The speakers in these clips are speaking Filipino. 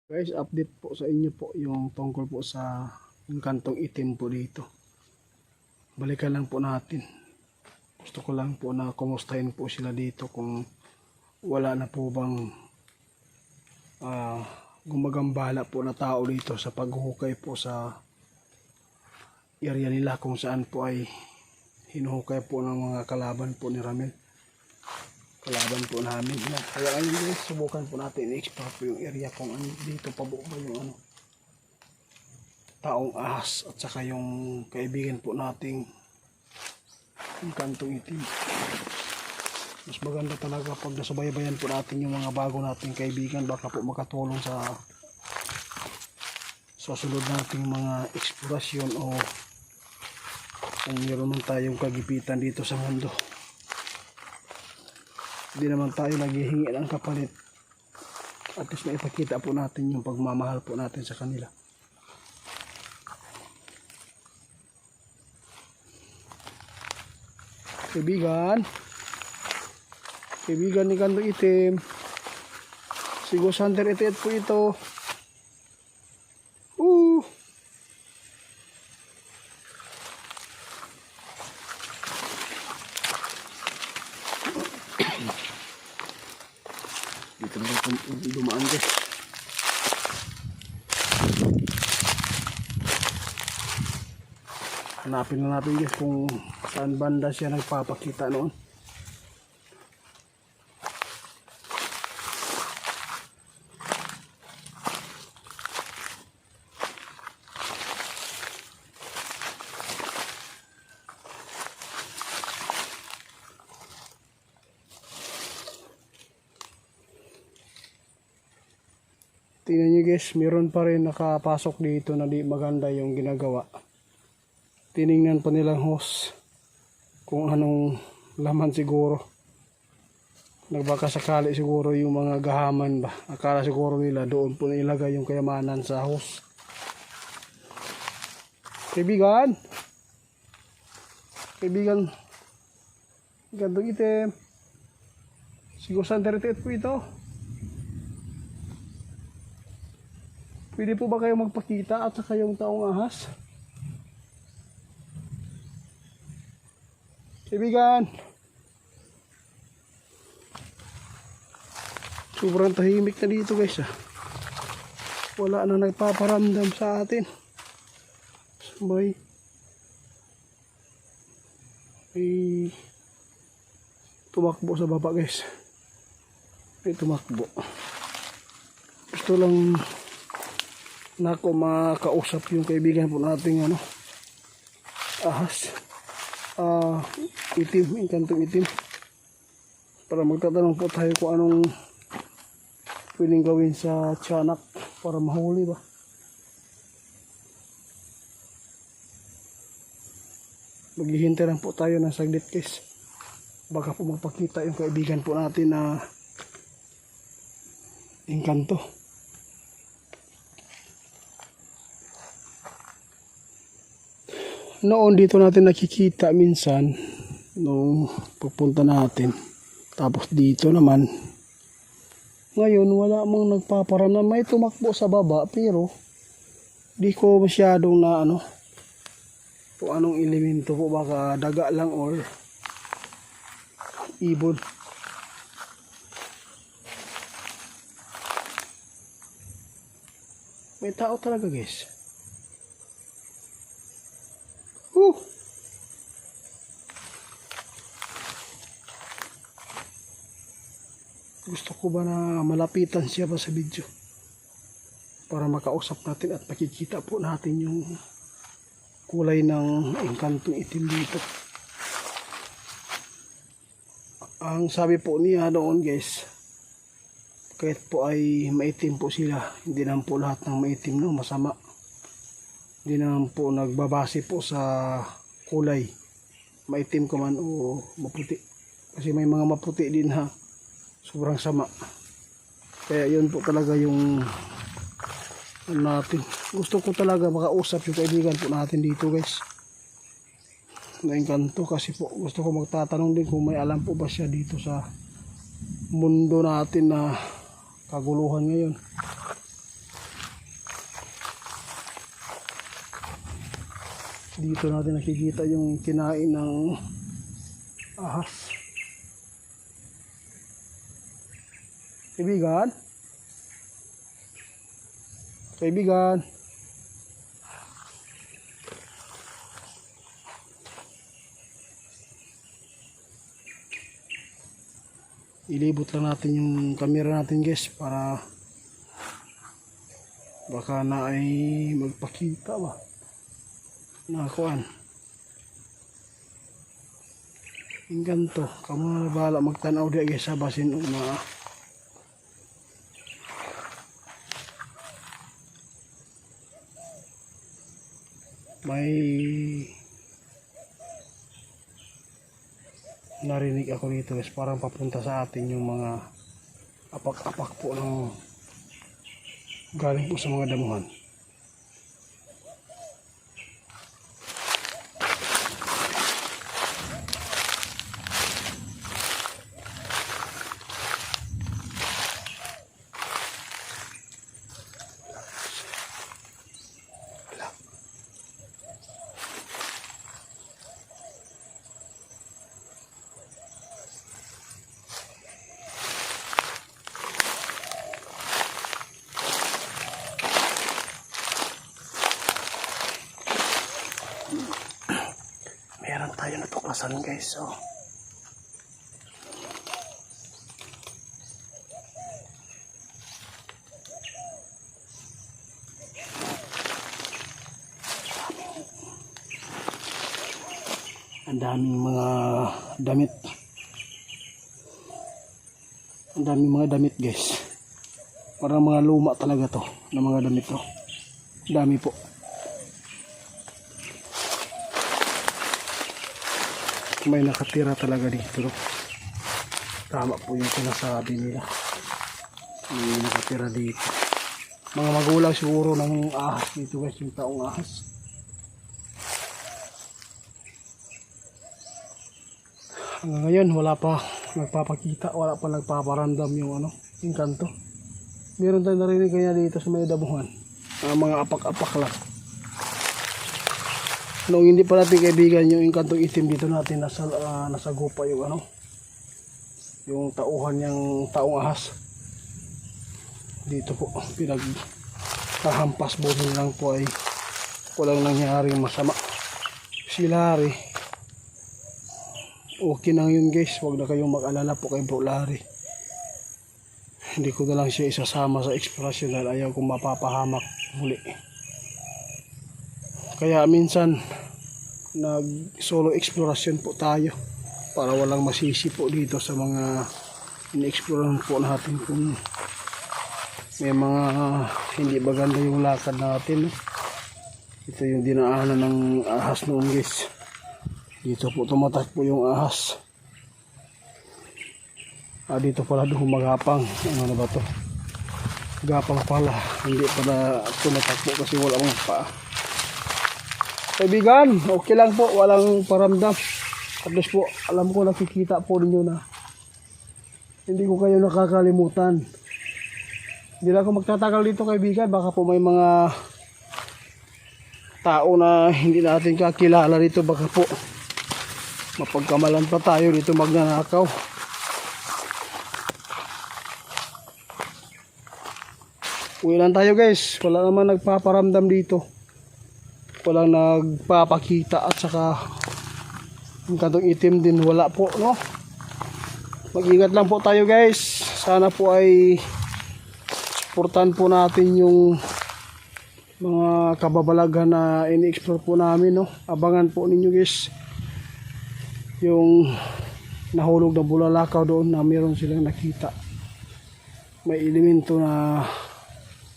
Guys, update po sa inyo po yung tungkol po sa kantong itim po dito. Balikan lang po natin. Gusto ko lang po na kumustahin po sila dito kung wala na po bang gumagambala po na tao dito sa paghuhukay po sa area nila kung saan po ay hinuhukay po ng mga kalaban po ni Ramil. Kalaban po namin. Kaya ayun guys, subukan po natin i-explore po yung area kung ano dito pa ba yung taong ahas at saka yung kaibigan po nating yung kantong itim. Mas maganda talaga pag nasubaybayan po natin yung mga bago nating kaibigan, baka po makatulong sa susunod nating mga eksplorasyon o kung meron man tayong kagipitan dito sa mundo. Hindi naman tayo naghihingi ng kapalit. At least maipakita po natin yung pagmamahal po natin sa kanila. Kaibigan ni Kantong Itim, si Ghost Hunter 88 po ito. Dito na dumaan guys. Hanapin na natin guys kung saan banda siya nagpapakita noon. Tingnan nyo guys, meron pa rin nakapasok dito na di maganda yung ginagawa. Tiningnan pa nilang host kung anong laman siguro. Nagbaka sakali siguro yung mga gahaman ba. Akala siguro nila doon po nilagay yung kayamanan sa host. Kaibigan, Kantong Itim, si Ghost Hunter 38 po ito. Pwede po ba kayo magpakita at saka yung taong ahas? Kaibigan, sobrang tahimik na dito guys Wala na nagpaparamdam sa atin. Sabay ay tumakbo sa baba guys. Ay tumakbo. Gusto lang nako makausap yung kaibigan po nating ahas, itim, Kantong Itim, para magtatanong po tayo kung anong pwedeng gawin sa tiyanak para mahuli ba. Maghihintay lang po tayo ng saglit guys, baka po magpakita yung kaibigan po natin na engkanto. Noon dito natin nakikita minsan nung pupunta natin. Tapos dito naman ngayon wala mong nagpaparamdam. May tumakbo sa baba pero di ko masyadong na kung anong elemento po, baka daga lang or ibon. May tao talaga guys. Gusto ko ba na malapitan siya ba sa video para makausap natin at makikita po natin yung kulay ng Kantong Itim dito. Ang sabi po niya doon guys, kahit po ay maitim po sila, hindi naman po lahat ng maitim masama. Hindi naman po nagbabase po sa kulay, maitim ka man o maputi, kasi may mga maputi din sobrang sama. Kaya yun po talaga yung natin. Gusto ko talaga makausap yung kaibigan po natin dito guys na engkanto, kasi po gusto ko magtatanong din kung may alam po ba siya dito sa mundo natin na kaguluhan ngayon. Dito natin nakikita yung kinain ng ahas. Kaibigan? Kaibigan? Ilibot lang natin yung camera natin guys para baka na ay magpakita ba nakakuan yung ganito kamo na bahala magtanaw di guys sa basin na may narinig ako dito guys, parang papunta sa atin yung mga apak-apak po ng galing po sa mga damuhan. Meron tayo natuklasan guys, so ang daming mga damit, ang daming mga damit guys, parang mga luma talaga to na mga damit to, dami po. May nakatira talaga dito, no? Tama po yung sinasabi nila, may nakatira dito, mga magulang siguro ng ahas dito guys, yung taong ahas. Hanggang ngayon wala pa nagpapakita, wala pa nagpaparamdam yung ano, yung kanto. Meron tayong narinig kanya dito sa may damuhan, mga apak-apak lang. Nung hindi pa natin kaibigan yung inkantong itim dito natin, nasa gupa yung ano, yung tauhan yung taong ahas. Dito po pinagkahampas buhin lang po ay walang nangyaring masama. Si Larry, okay na yun guys, wag na kayong mag-alala po kay Bro Larry. Hindi ko na lang siya isasama sa eksplorasyon dahil ayaw kong mapapahamak muli. Kaya minsan nag solo eksplorasyon po tayo para walang masisi po dito sa mga in-explorehan po natin kung may mga hindi maganda yung lakad natin. Ito yung dinaanan ng ahas noon guys. Dito po tumatak po yung ahas. Dito pala doon magapang. Ano ba to? Gapang pala. Hindi pala tumatak po kasi wala mong paa. Kaibigan, okay lang po, walang paramdam. At least po, alam ko nakikita po ninyo na hindi ko kayo nakakalimutan. Hindi na ako magtatagal dito kaibigan, baka po may mga tao na hindi natin kakilala dito, baka po mapagkamalan pa tayo dito magnanakaw. Uwi lang tayo guys, wala naman nagpaparamdam dito. Walang nagpapakita at saka yung kantong itim din wala po, no? Mag-ingat lang po tayo guys. Sana po ay suportahan po natin yung mga kababalaghan na ini-explore po namin, no? Abangan po ninyo guys yung nahulog na bulalakaw doon na meron silang nakita. May elemento na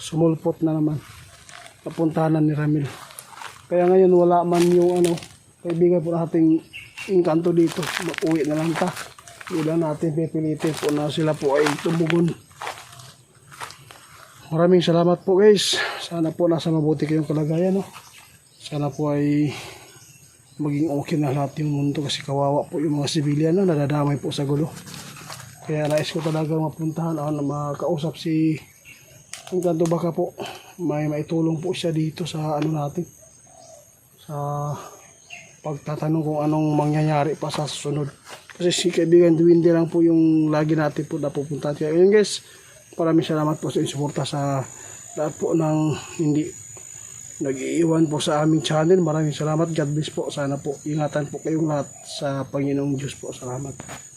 sumulpot na naman napuntahanan ni Ramil. Kaya ngayon wala man yung ano, kaibigan po nating inkanto dito, mag-uwi na lang ta. Hindi lang natin pipilitin po na sila po ay tumugon. Maraming salamat po guys. Sana po nasa mabuti kayong kalagayan, no? Sana po ay maging okay na lahat yung mundo kasi kawawa po yung mga sibilyan, no? Nadadamay po sa gulo. Kaya nais ko talaga mapuntahan na makausap si Inkanto, baka po may maitulong po siya dito sa ano natin, sa pagtatanong kung anong mangyayari pa sa susunod. Kasi si kaibigan Duwinde lang po yung lagi natin po napupuntahan. Kaya yun guys, maraming salamat po sa suporta sa lahat po ng hindi nag-iiwan po sa aming channel. Maraming salamat. God bless po. Sana po ingatan po kayong lahat sa Panginoong Diyos po. Salamat.